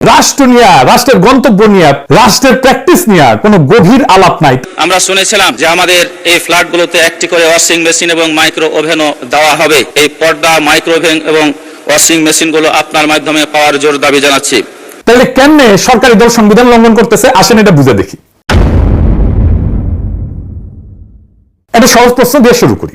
রাষ্ট্র নিয়ে, রাষ্ট্রের গন্তব্য নিয়ে, রাষ্ট্রের প্র্যাকটিস নিয়ে কোনো গভীর আলাপ নাই। আমরা শুনেছিলাম যে আমাদের এই ফ্ল্যাটগুলোতে একটি করে ওয়াশিং মেশিন এবং মাইক্রো ওভেনও দেওয়া হবে। এই পর্দা, মাইক্রো ওভেন এবং ওয়াশিং মেশিনগুলো আপনার মাধ্যমে পাওয়ার জোর দাবি জানাচ্ছি। তাহলে কেমনে সরকারি দল সংবিধান লঙ্ঘন করতেছে? আসেন এটা বুঝে দেখি। একটা সহজ প্রশ্ন দিয়ে শুরু করি।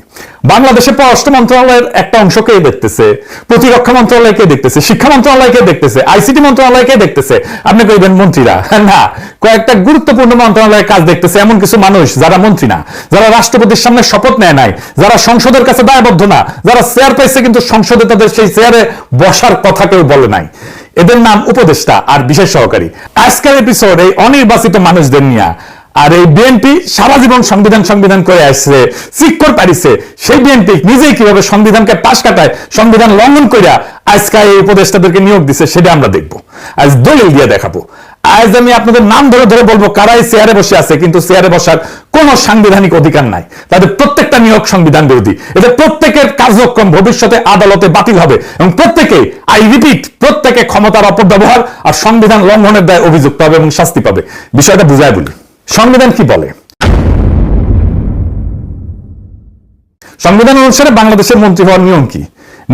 বাংলাদেশের পররাষ্ট্র মন্ত্রণালয়ের একটা অংশকে দেখতেছে, প্রতিরক্ষা মন্ত্রণালয়কে দেখতেছে, শিক্ষা মন্ত্রণালয়কে দেখতেছে, আইসিটি মন্ত্রণালয়কে দেখতেছে। আপনি কইবেন মন্ত্রীরা? না, কয়েকটা গুরুত্বপূর্ণ মন্ত্রণালয়ের কাজ দেখতেছে এমন কিছু মানুষ যারা মন্ত্রী না, যারা রাষ্ট্রপতির সামনে শপথ নেয় নাই, যারা সংসদের কাছে দায়বদ্ধ না, যারা চেয়ার পাইছে কিন্তু সংসদে তাদের সেই চেয়ারে বসার কথা কেউ বলে নাই। এদের নাম উপদেষ্টা আর বিশেষ সহকারী। আজকের এপিসোড এই অনির্বাচিত মানুষদের নিয়ে। আর এই বিএনপি সারা জীবন সংবিধান করে আসছে, শিক্ষর পারিছে। সেই বিএনপি নিজেই কিভাবে সংবিধানকে পাশ কাটায়, সংবিধান লঙ্ঘন করে আজকে এই উপদেষ্টাদেরকে নিয়োগ দিচ্ছে, সেটা আমরা দেখবো। আজ দলিল দিয়ে দেখাবো। আজ আমি আপনাদের নাম ধরে ধরে বলবো কারাই চেয়ারে বসে আছে, কিন্তু চেয়ারে বসার কোন সাংবিধানিক অধিকার নাই। তাদের প্রত্যেকটা নিয়োগ সংবিধান বিরোধী। এদের প্রত্যেকের কার্যক্রম ভবিষ্যতে আদালতে বাতিল হবে এবং প্রত্যেকে, আই রিপিট, প্রত্যেকে ক্ষমতার অপব্যবহার আর সংবিধান লঙ্ঘনের দায়ে অভিযুক্ত হবে এবং শাস্তি পাবে। বিষয়টা বুঝায় বলি। সংবিধান কি বলে? সংবিধান অনুসারে বাংলাদেশের মন্ত্রী হওয়ার নিয়ম কি?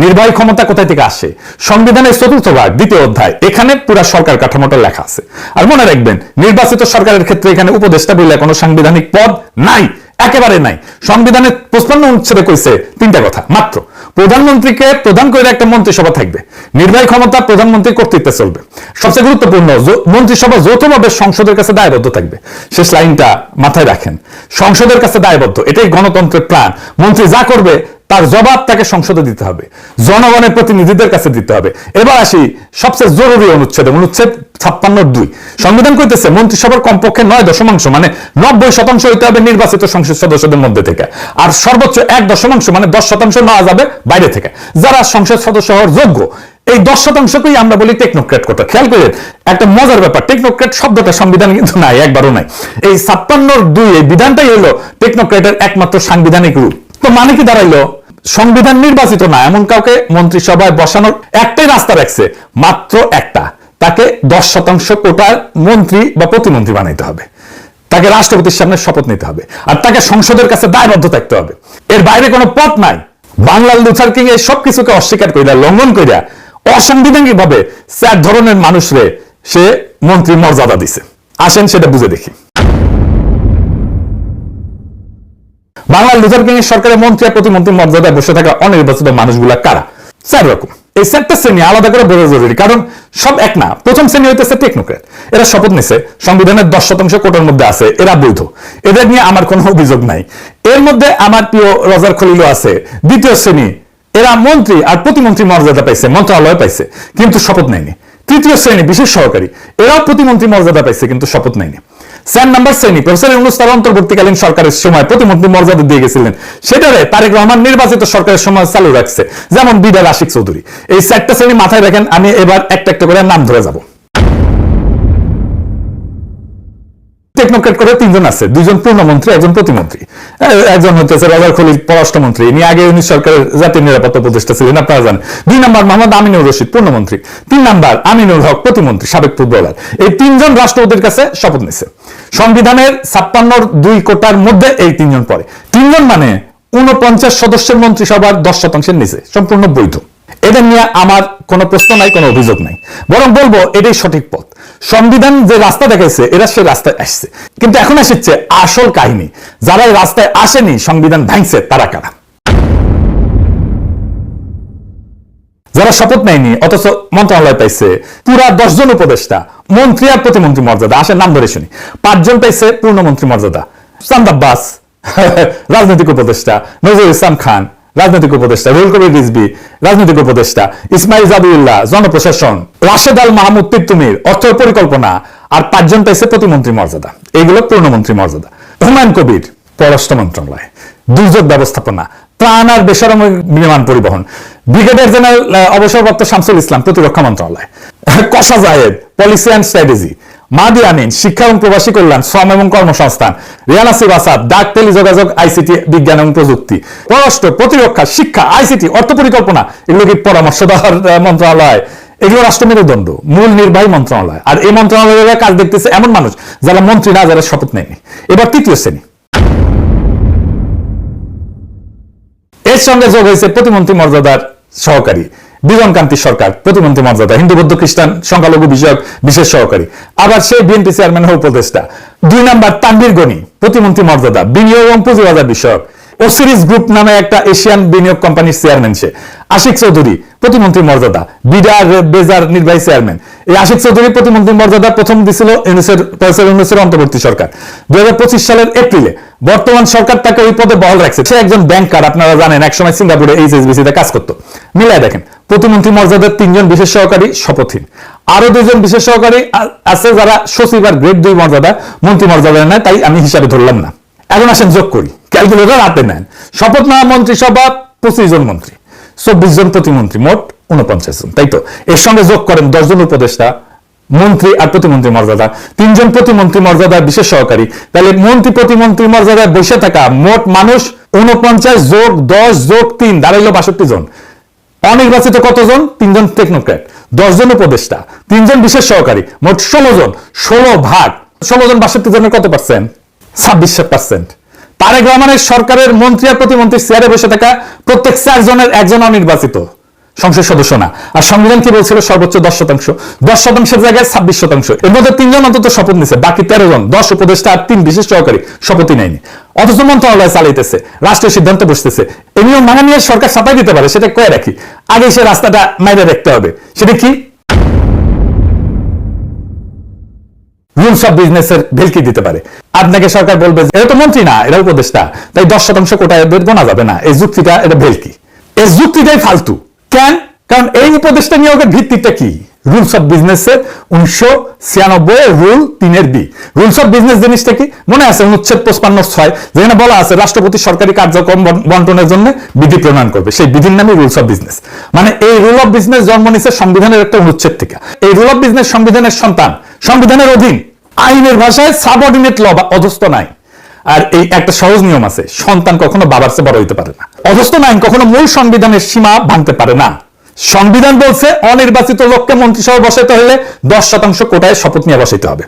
নির্বাহী ক্ষমতা কোথায় থেকে আসে? সংবিধানের ৪র্থ ভাগ ২য় অধ্যায়, এখানে পুরা সরকার কাঠামোটা লেখা আছে। আর মনে রাখবেন, নির্বাচিত সরকারের ক্ষেত্রে এখানে উপদেষ্টা বলে কোনো সাংবিধানিক পদ নাই, একেবারে নাই। সংবিধানের ৫৫ অনুচ্ছেদে কইছে ৩টা কথা মাত্র। প্রধানমন্ত্রীকে প্রধান করে একটা মন্ত্রিসভা থাকবে, নির্বাহী ক্ষমতা প্রধানমন্ত্রীর কর্তৃত্বে চলবে। সবচেয়ে গুরুত্বপূর্ণ, মন্ত্রিসভা যৌথভাবে সংসদের কাছে দায়বদ্ধ থাকবে। শেষ লাইনটা মাথায় রাখেন, সংসদের কাছে দায়বদ্ধ। এটাই গণতন্ত্রের প্রাণ। মন্ত্রী যা করবে তার জবাব তাকে সংসদে দিতে হবে, জনগণের প্রতিনিধিদের কাছে দিতে হবে। এবার আসি সবচেয়ে জরুরি অনুচ্ছেদ, অনুচ্ছেদ ৫৬(২). সংবিধান কইতেছে মন্ত্রিসভার কমপক্ষে ৯ মানে ৯০% হইতে হবে নির্বাচিত সংসদ সদস্যদের মধ্যে থেকে, আর সর্বোচ্চ ১ মানে ১০% নেওয়া যাবে বাইরে থেকে, যারা সংসদ সদস্য হওয়ার যোগ্য। এই ১০%কেই আমরা বলি টেকনোক্র্যাট কোটা। খেয়াল করেন একটা মজার ব্যাপার, টেকনোক্র্যাট শব্দটা সংবিধানে কিন্তু নাই, একবারও নাই। এই ৫৬(২) এই বিধানটাই হলো টেকনোক্র্যাটের একমাত্র সাংবিধানিক রূপ। তো মানে কি দাঁড়াইলো? সংবিধান নির্বাচিত না এমন কাউকে মন্ত্রিসভায় বসানোর একটাই রাস্তা রাখছে, মাত্র একটা। তাকে ১০% কোটার মন্ত্রী বা প্রতিমন্ত্রী বানাইতে হবে, তাকে রাষ্ট্রপতির সামনে শপথ নিতে হবে, আর তাকে সংসদের কাছে দায়বদ্ধ থাকতে হবে। এর বাইরে কোনো পথ নাই। বাংলার লুথার কিং এই সব কিছুকে অস্বীকার করিয়া, লঙ্ঘন করিয়া, অসাংবিধানিক ভাবে ৪ ধরনের মানুষরে সে মন্ত্রী মর্যাদা দিছে। আসেন সেটা বুঝে দেখি। বাংলার লুথার কিং এর সরকারের মন্ত্রী আর প্রতিমন্ত্রী মর্যাদায় বসে থাকা অনির্বাচিত মানুষগুলা কারা? ৪ রকম। এই ৪টা শ্রেণী আলাদা করে বোঝা জরুরি, কারণ সব এক না। প্রথম শ্রেণী হইতেছে টেকনোক্র্যাট। এরা শপথ নিছে, সংবিধানের ১০% কোটার মধ্যে আছে, এরা বৈধ, এদের নিয়ে আমার কোনো অভিযোগ নাই। এর মধ্যে আমার প্রিয় রজার খলিলও আছে। দ্বিতীয় শ্রেণী, এরা মন্ত্রী আর প্রতিমন্ত্রী মর্যাদা পাইছে, মন্ত্রণালয় পাইছে, কিন্তু শপথ নেয়নি। তৃতীয় শ্রেণী বিশেষ সহকারী, এরাও প্রতিমন্ত্রী মর্যাদা পাইছে কিন্তু শপথ নেয়নি। ৪ নম্বর শ্রেণী, প্রফেসর ইউনূস তার অন্তর্বর্তীকালীন সরকারের সময় প্রতিমন্ত্রী মর্যাদা দিয়ে গেছিলেন, সেটারে তারেক রহমান নির্বাচিত সরকারের সময় চালু রাখছে, যেমন বিডার আশিক চৌধুরী। এই ৪টা শ্রেণী মাথায় রাখেন। আমি এবার একটা একটা করে নাম ধরে যাব। টেকনোক্র্যাট করে ৩ জন আছে, ২ জন পূর্ণমন্ত্রী, ১ জন প্রতিমন্ত্রী। একজন হচ্ছে রজার খলিল, পররাষ্ট্রমন্ত্রী, ইনি আগে উনি সরকারের জাতীয় নিরাপত্তা উপদেষ্টা ছিলেন, আপনারা জানেন। ২ নম্বর মোহাম্মদ আমিনুর রশিদ, পূর্ণমন্ত্রী। ৩ নম্বর আমিনুল হক, প্রতিমন্ত্রী, সাবেক ফুটবলার। এই ৩ জন রাষ্ট্রপতির কাছে শপথ নিছে। সংবিধানের ৫৬(২) কোটার মধ্যে এই ৩ জন পড়ে। ৩ জন মানে ৪৯ সদস্যের মন্ত্রিসভার ১০% নিচে, সম্পূর্ণ বৈধ। এদের নিয়ে আমার কোনো প্রশ্ন নাই, কোনো অভিযোগ নাই, বরং বলবো এটাই সঠিক পথ। সংবিধান যে রাস্তা দেখাইছে, এরা সে রাস্তায় আসছে। কিন্তু এখন এসেছে আসল কাহিনী, যারা এই রাস্তায় আসেনি, সংবিধান ভাঙছে, তারা কারা? যারা শপথ নেয়নি অথচ মন্ত্রণালয় পাইছে, পুরা ১০ জন উপদেষ্টা, মন্ত্রী আর প্রতিমন্ত্রী মর্যাদা। আসে নাম ধরে শুনি। ৫ জন পাইছে পূর্ণমন্ত্রী মর্যাদা, চাঁদ আব্বাস রাজনৈতিক উপদেষ্টা, নজরুল ইসলাম খান রাজনৈতিক উপদেষ্টা, রুহুল কবির রিজভী রাজনৈতিক উপদেষ্টা, ইসমাইল জাবিউল্লাহ জনপ্রশাসন, রাশেদ আল মাহমুদ তিতুমির অর্থ পরিকল্পনা, আর ৫ জন পাইছে প্রতিমন্ত্রী মর্যাদা। এইগুলো পূর্ণমন্ত্রী মর্যাদা। হুমায়ুন কবির পররাষ্ট্র মন্ত্রণালয়, দুর্যোগ ব্যবস্থাপনা, ত্রাণ আর বেসামরিক বিমান পরিবহন। ব্রিগেডিয়ার জেনারেল অবসরপ্রাপ্ত শামসুল ইসলাম, প্রতিরক্ষা মন্ত্রণালয়। কসা জায়েদ, পলিসি অ্যান্ড স্ট্র্যাটেজি। মাহদি আমিন, শিক্ষা এবং প্রবাসী কল্যাণ, শ্রম এবং কর্মসংস্থান। রিয়ানা সিব আসাদ, ডাক, টেলিযোগাযোগ, আইসিটি, বিজ্ঞান এবং প্রযুক্তি। পররাষ্ট্র, প্রতিরক্ষা, শিক্ষা, আইসিটি, অর্থ পরিকল্পনা, এগুলো কি পরামর্শ দেওয়ার মন্ত্রণালয়? এগুলো রাষ্ট্র মেরুদণ্ড, মূল নির্বাহী মন্ত্রণালয়। আর এই মন্ত্রণালয়ের কাজ দেখতেছে এমন মানুষ যারা মন্ত্রী না, যারা শপথ নেয়নি। এবার তৃতীয় শ্রেণী, এর সঙ্গে যোগ হয়েছে প্রতিমন্ত্রী মর্যাদার সহকারী বিজনকান্তি সরকার, প্রতিমন্ত্রী মর্যাদা, হিন্দু বৌদ্ধ খ্রিস্টান সংখ্যালঘু বিষয়ক বিশেষ সহকারী, আবার সে বিএনপি চেয়ারম্যান উপদেষ্টা। 2 নম্বর তানভীর গনি, প্রতিমন্ত্রী মর্যাদা, বিনিয়োগ এবং পুঁজিবাজার বিষয়ক। ওসিরিস গ্রুপ নামে একটা এশিয়ান বিনিয়োগ কোম্পানির চেয়ারম্যান সে। আশিক চৌধুরী, প্রতিমন্ত্রী মর্যাদা, বিডার বেজার নির্বাহী চেয়ারম্যান। এই আশিক চৌধুরী প্রতিমন্ত্রী মর্যাদা প্রথম দিছিল ইউনূসের অন্তর্বর্তী সরকার 2025 সালের এপ্রিলে। বর্তমান সরকার তাকে ওই পদে বহাল রাখছে। সে একজন ব্যাংকার, আপনারা জানেন, একসময় সিঙ্গাপুরে এইচএসবিসি তে কাজ করতো। মিলাই দেখেন, প্রতিমন্ত্রী মর্যাদার 3 জন বিশেষ সহকারী শপথহীন, আরো 2 জন বিশেষ সহকারী আছে যারা সচিব আর গ্রেড 2 মর্যাদা, মন্ত্রী মর্যাদা নেয়, তাই আমি হিসাবে ধরলাম না। এখন আসেন যোগ করি, ক্যালকুলেটর হাতে নেন। শপথ নেওয়া মন্ত্রিসভা 25 জন মন্ত্রী, 24 জন প্রতিমন্ত্রী, মোট 49 জন, তাই তো? এর সঙ্গে যোগ করেন 10 জন উপদেষ্টা, মন্ত্রী আর প্রতিমন্ত্রী মর্যাদা, 3 জন প্রতিমন্ত্রী মর্যাদার বিশেষ সহকারী। তাহলে মন্ত্রী প্রতিমন্ত্রী মর্যাদায় বসে থাকা মোট মানুষ 49 যোগ 10 যোগ 3 দাঁড়াইল 62 জন। অনির্বাচিত কতজন? 3 জন টেকনোক্র্যাট, 10 জন উপদেষ্টা, 3 জন বিশেষ সহকারী, মোট 16 জন। 16 ভাগ 16 জন 62 জনের কত পার্সেন্ট? 26%। তারেক রহমানের সরকারের মন্ত্রী আর প্রতিমন্ত্রীর চেয়ারে বসে থাকা প্রত্যেক 4 জনের একজন অনির্বাচিত সংসদ সদস্য না। আর সংবিধান কি বলছিল? সর্বোচ্চ 10%। 10%-এর জায়গায় 26%। এর মধ্যে 3 জন অন্তত শপথ নিছে, বাকি 13 জন, 10 উপদেষ্টা আর 3 বিশেষ সহকারী শপথই নেয়নি। অথচ মন্ত্রণালয় চালাইতেছে, রাষ্ট্রীয় সিদ্ধান্ত বসতেছে। এই নিয়ম ভাঙা নিয়ে সরকার ছাপাই দিতে পারে, সেটা কয়ে রাখি। আগে সে রাস্তাটা মাইরে দেখতে হবে। সেটা কি? রুলস অফ বিজনেসের ভেলকি দিতে পারে। আপনাকে সরকার বলবে এরা তো মন্ত্রী না, এরা উপদেষ্টা, তাই 10% কোটা এদের গোনা যাবে না। এই যুক্তিটা, এটা ভেলকি, এই যুক্তিটাই ফালতু। কেন? কারণ এই উপদেষ্টা নিয়োগের ভিত্তিটা কি? রুলস অফ বিজনেসের 1996 rule 3 B. Rules of business জিনিসটা কি মনে আছে? অনুচ্ছেদ 55(6) যেখানে বলা আছে রাষ্ট্রপতি সরকারি কার্যক্রম বন্টনের জন্য বিধি প্রণয়ন করবে। সেই বিধির নামই রুলস অফ বিজনেস। মানে এই রুল অফ বিজনেস জন্ম নিচ্ছে সংবিধানের একটা অনুচ্ছেদ থেকে। এই রুল অফ বিজনেস সংবিধানের সন্তান, সংবিধানের অধীন, আইনের ভাষায় সাবঅর্ডিনেট ল বা অধস্থ নাই। আর এই একটা সহজ নিয়ম আছে, সন্তান কখনো বাবার চেয়ে বড় হইতে পারে না। অধস্থ আইন কখনো মূল সংবিধানের সীমা ভাঙতে পারে না। সংবিধান বলছে অনির্বাচিত লোককে মন্ত্রিসভা বসাইতে হলে 10% কোটায় শপথ নিয়ে বসাইতে হবে।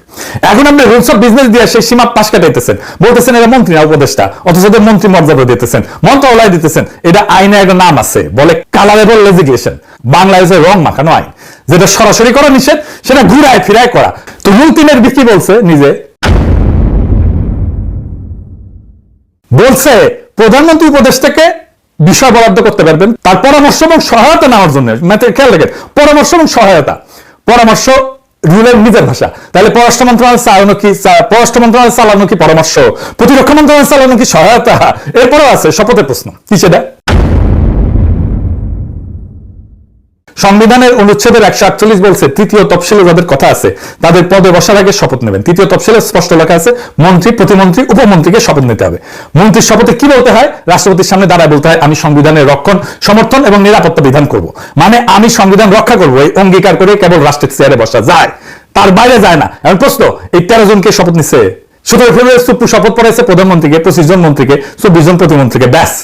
এখন আপনি রুলস অফ বিজনেস দিয়ে সেই সীমা পাশ কাটাইতেছেন, বলতেছেন এরা মন্ত্রী না উপদেষ্টা, অথচ ওদের মন্ত্রী মর্যাদা দিতেছেন, মন্ত্রণালয় দিতেছেন। এটা আইনে একটা নাম আছে, বলে কালারেবল লেজিসলেশন। বাংলাদেশের রং মাখানো আইন, যেটা সরাসরি করা নিষেধ, সেটা ঘুরায় ফিরায় করা। তো রুল 3 বি কি বলছে? নিজে বলছে প্রধানমন্ত্রী উপদেষ্টাকে বিষয় বরাদ্দ করতে পারবেন তার পরামর্শ এবং সহায়তা নেওয়ার জন্য। খেয়াল রাখেন, পরামর্শ এবং সহায়তা। পরামর্শ রুলের নিজের ভাষা। তাহলে পররাষ্ট্র মন্ত্রণালয় চালানো কি? পররাষ্ট্র মন্ত্রণালয় চালানো কি পরামর্শ? প্রতিরক্ষা মন্ত্রণালয় চালানো কি সহায়তা? এরপরও আছে শপথের প্রশ্ন, কি সেটা? সংবিধানের অনুচ্ছেদের 148 বলছে তৃতীয় তফসিলে যাদের কথা আছে তাদের পদে বসার আগে শপথ নেবেন। তৃতীয় তফসিলে স্পষ্ট লেখা আছে মন্ত্রী, প্রতিমন্ত্রী, উপমন্ত্রীকে শপথ নিতে হবে। মন্ত্রীর শপথে কি বলতে হয়? রাষ্ট্রপতির সামনে দাঁড়ায় বলতে হয় আমি সংবিধানের রক্ষণ, সমর্থন এবং নিরাপত্তা বিধান করব। মানে আমি সংবিধান রক্ষা করবো, এই অঙ্গীকার করে কেবল রাষ্ট্রের চেয়ারে বসা যায়, তার বাইরে যায় না। এখন প্রশ্ন, এই 13 জনকে শপথ নিচ্ছে। 17 ফেব্রুয়ারি সুপ্রিম শপথ পড়াইছে প্রধানমন্ত্রীকে, 25 জন মন্ত্রীকে, 24 জন প্রতিমন্ত্রীকে, ব্যাস।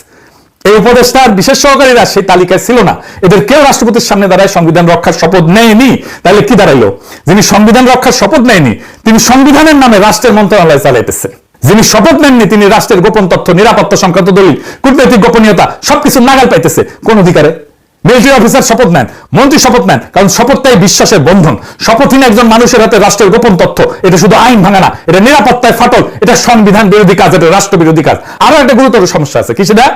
এই উপদেষ্টার বিশেষ সহকারীরা সেই তালিকায় ছিল না। এদের কেউ রাষ্ট্রপতির সামনে দাঁড়ায় সংবিধান রক্ষার শপথ নেয়নি। তাহলে কি দাঁড়াইলো? যিনি সংবিধান রক্ষার শপথ নেয়নি তিনি সংবিধানের নামে রাষ্ট্রের মন্ত্রণালয় চালাইতেছেন। যিনি শপথ নেননি তিনি রাষ্ট্রের গোপন তথ্য, নিরাপত্তা সংক্রান্ত দলিল, কূটনৈতিক গোপনীয়তা সবকিছু নাগাল পাইতেছে কোন অধিকারে? মিলিটারি অফিসার শপথ নেন, মন্ত্রী শপথ নেন, কারণ শপথটাই বিশ্বাসের বন্ধন। শপথহীন একজন মানুষের হাতে রাষ্ট্রের গোপন তথ্য, এটা শুধু আইন ভাঙা না, এটা নিরাপত্তায় ফাটল, এটা সংবিধান বিরোধী কাজ, এটা রাষ্ট্র বিরোধী কাজ। আরো একটা গুরুতর সমস্যা আছে, কি সেটা?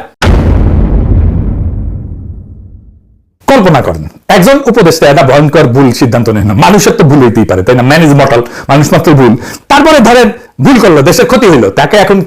কল্পনা করেন একজন উপদেষ্টা একটা ভয়ঙ্কর ভুল সিদ্ধান্ত নেন। মানুষের তো ভুল হইতেই পারে, তাই না? ম্যান ইজ মর্টাল, মানুষ মাত্র ভুল। তারপরে ধরেন ভুল করলো, দেশের ক্ষতি হইলো, তাকে এখন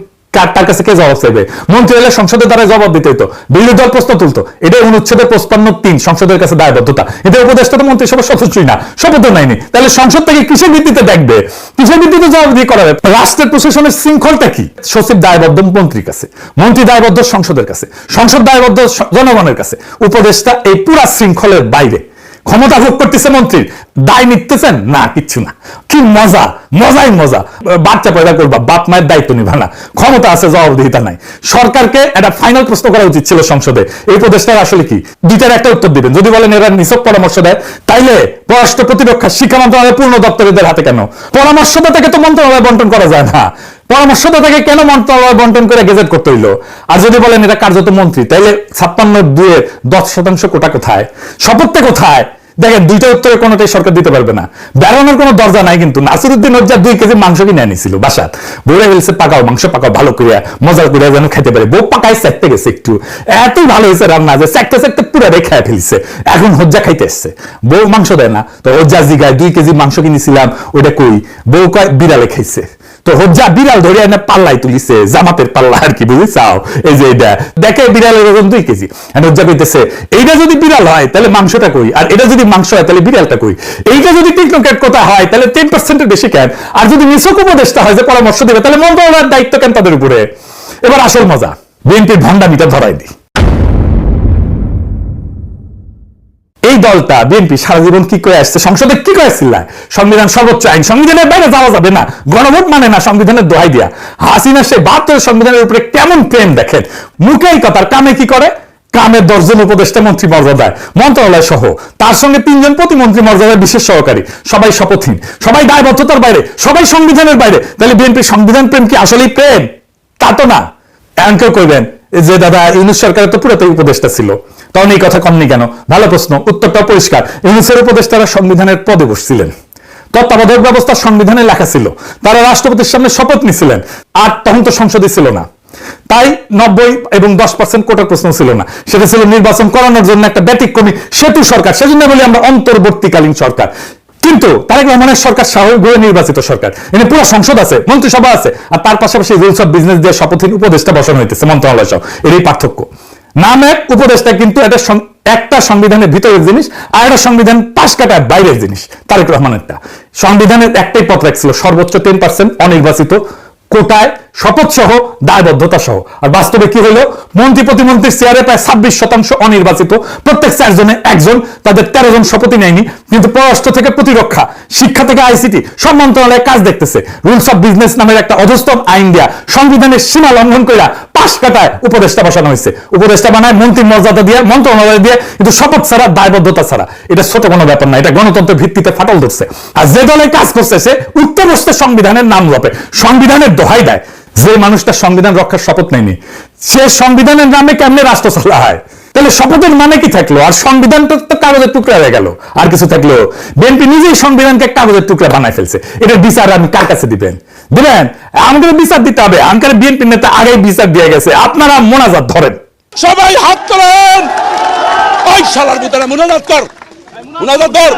তার কাছে কে জবাব চাইবে? মন্ত্রী হলে সংসদের দ্বারা জবাব দিতে হতো, বিরোধী দল প্রশ্ন তুলতো। এটা অনুচ্ছেদের 55(3) সংসদের কাছে দায়বদ্ধতা। এটা উপদেষ্টা তো মন্ত্রিসভার সদস্যই না, শপথও নেয়নি। তাহলে সংসদ থেকে কিসের ভিত্তিতে দেখবে? কিসের ভিত্তিতে জবাবদিহি করা হবে? রাষ্ট্রের প্রশাসনের শৃঙ্খলটা কি? সচিব দায়বদ্ধ মন্ত্রীর কাছে, মন্ত্রী দায়বদ্ধ সংসদের কাছে, সংসদ দায়বদ্ধ জনগণের কাছে, উপদেষ্টা এই পুরা শৃঙ্খলের বাইরে। ক্ষমতা ভোগ করতেছে মন্ত্রী, দায় নিতেছেন না, কিচ্ছু না। কি মজা, মজাই মজা। বাচ্চা পয়দা করবা, বাপ মায়ের দায়িত্ব নিবা না, ক্ষমতা আছে, জবাবদিহিতা নাই। সরকারকে একটা ফাইনাল প্রশ্ন করা উচিত ছিল সংসদে, এই উপদেষ্টার আসলে কি, দুইটার একটা উত্তর দিবেন। যদি বলেন এরা নিছক পরামর্শ দেয়, তাইলে পররাষ্ট্র প্রতিরক্ষা শিক্ষা মন্ত্রণালয়ের পূর্ণ দপ্তরের হাতে কেন? পরামর্শদাতাকে তো মন্ত্রণালয় বন্টন করা যায় না, পরামর্শদাতাকে কেন মন্ত্রণালয় বন্টন করে গেজেট করতে হইলো? আর যদি বলেন এটা কার্যত মন্ত্রী, তাইলে 56-2 10% কোটা কোথায়, শপথটা কোথায়? দেখেন, দুইটা উত্তরে কোনোটাই সরকার দিতে পারবে না। বেরোনোর কোনো দরজা নাই। কিন্তু নাসিরুদ্দিন হজ্জা 2 কেজি মাংস কিনে আনিছিল বাসাত, বলে বলছে পাকাও মাংস, পাকাও ভালো করিয়া, মজা করিয়া যেন খেতে পারে। বউ পাকায় সেকতে গেছে, একটু এতই ভালো হয়েছে রান্না যে সেকতে সেকতে পুরো রেখে ফেলছে। এখন হজ্জা খাইতে এসছে, বউ মাংস দেয় না, তো হজ্জা জিগায় 2 কেজি মাংস কিনেছিলাম, ওটা কই? বউ কয় বিড়ালে খাইছে। তো হজ্জা বিড়াল ধরে এনে পাল্লাই তুলিছে, জামাতের পাল্লা আর কি, বুঝেছাও? এই যে এটা দেখে বিড়ালের ওজন 2 কেজি। হজ্জা কইতেছে এইটা যদি বিড়াল হয় তাহলে মাংসটা কই, আর এটা যদি মাংস হয় তাহলে বিড়ালটা কই? এইটা যদি টিকটকের কথা হয় তাহলে 10% বেশি কেন? আর যদি নিছক উপদেষ্টা হয় যে পরামর্শ দিবে, তাহলে মন্ত্রণালয়ের দায়িত্ব কেন তাদের উপরে? এবার আসল মজা, বিএনপির ভণ্ডামিটা ধরাই দিই। এই দলটা বিএনপি সারা জীবন কি করে আসছে, সংসদে কি করেছিল? সংবিধান সর্বোচ্চ আইন, সংবিধানের বাইরে যাওয়া যাবে না, গণভোট মানে না, সংবিধানের দোহাই দিয়া। হাসিনা সে 72 সংবিধানের উপরে কেমন প্রেম দেখেন, মুখেই কথার, কামে কি করে? কামে 10 জন উপদেষ্টা মন্ত্রী মর্যাদায়, মন্ত্রণালয় সহ, তার সঙ্গে 3 জন প্রতিমন্ত্রী মর্যাদায় বিশেষ সহকারী, সবাই শপথহীন, সবাই দায়বদ্ধতার বাইরে, সবাই সংবিধানের বাইরে। তাহলে বিএনপির সংবিধান প্রেম কি আসলেই প্রেম? তা তো না। এমন কেউ কইবেন যে দাদা ইউনূস সরকারের তো পুরোটাই উপদেষ্টা ছিল, তখন এই কথা কমনি কেন? ভালো প্রশ্ন, উত্তরটা পরিষ্কার। ইউনূসের উপদেষ্টারা সংবিধানের পদে বসছিলেন, তত্ত্বাবধায়ক ব্যবস্থা সংবিধানে লেখা ছিল, তারা রাষ্ট্রপতির সামনে শপথ নিছিলেন, আর তখন তো সংসদে ছিল না। তাই 90 এবং 10% কোটার প্রশ্ন ছিল না, সেটা ছিল নির্বাচন করানোর জন্য একটা ব্যতিক্রমী সেতু সরকার। সেজন্য বলি আমরা অন্তর্বর্তীকালীন সরকার। কিন্তু তারেক রহমানের সরকার স্বাভাবিকভাবে নির্বাচিত সরকার, এখানে পুরো সংসদ আছে, মন্ত্রিসভা আছে, আর তার পাশাপাশি রুলস অফ বিজনেস দিয়ে শপথহীন উপদেষ্টা বসানো হইতেছে মন্ত্রণালয় সহ। এরই পার্থক্য। নাম এক, উপদেষ্টা কিন্তু একটা সংবিধানের ভিতরের জিনিস, আর একটা সংবিধান পাশ কাটার বাইরের জিনিস। তারেক রহমানেরটা সংবিধানের একটাই পথ রাখছিল, সর্বোচ্চ 10% অনির্বাচিত কোটায় শপথ সহ, দায়বদ্ধতা সহ। আর বাস্তবে কি হলো? মন্ত্রী প্রতিমন্ত্রীর চেয়ারে প্রায় 26% অনির্বাচিত, প্রত্যেক 4 জনে একজন, তাদের 13 জন শপথই নেয়নি। কিন্তু পররাষ্ট্র থেকে প্রতিরক্ষা, শিক্ষা থেকে আইসিটি, সব মন্ত্রণালয়ে কাজ দেখতেছে। রুলস অফ বিজনেস নামের একটা অধস্তম আইন দেয়া, সংবিধানের সীমা লঙ্ঘন করে পাশ কাটায় উপদেষ্টা বসানো হয়েছে। উপদেষ্টা বানায় মন্ত্রীর মর্যাদা দিয়ে, মন্ত্রণালয় দিয়ে, কিন্তু শপথ ছাড়া, দায়বদ্ধতা ছাড়া। এটা ছোট কোনো ব্যাপার না, এটা গণতন্ত্রের ভিত্তিতে ফাটল ধরছে। আর যে দলে কাজ করছে সে উঠতে বসতে সংবিধানের নাম জপে, সংবিধানের দোহাই দেয়। যে মানুষটা সংবিধান রক্ষার শপথ নেয়নি, সে সংবিধানের নামে কেমনে রাষ্ট্র চালা হয়? তাহলে শপথের মানে কি থাকলো? আর সংবিধানটা তো কাগজের টুকরা হয়ে গেল, আর কিছু থাকলো? বিএনপি নিজেই সংবিধানকে কাগজের টুকরা বানায় ফেলছে। এটার বিচার আমি কার কাছে দিবেন? আমাদের বিচার দিতে হবে। আমাদের বিএনপি নেতা আগেই বিচার দিয়ে গেছে, আপনারা মোনাজাত ধরেন, সবাই হাত তোলেন। ওই শালার বুতারা মোনাজাত কর, মোনাজাত ধর।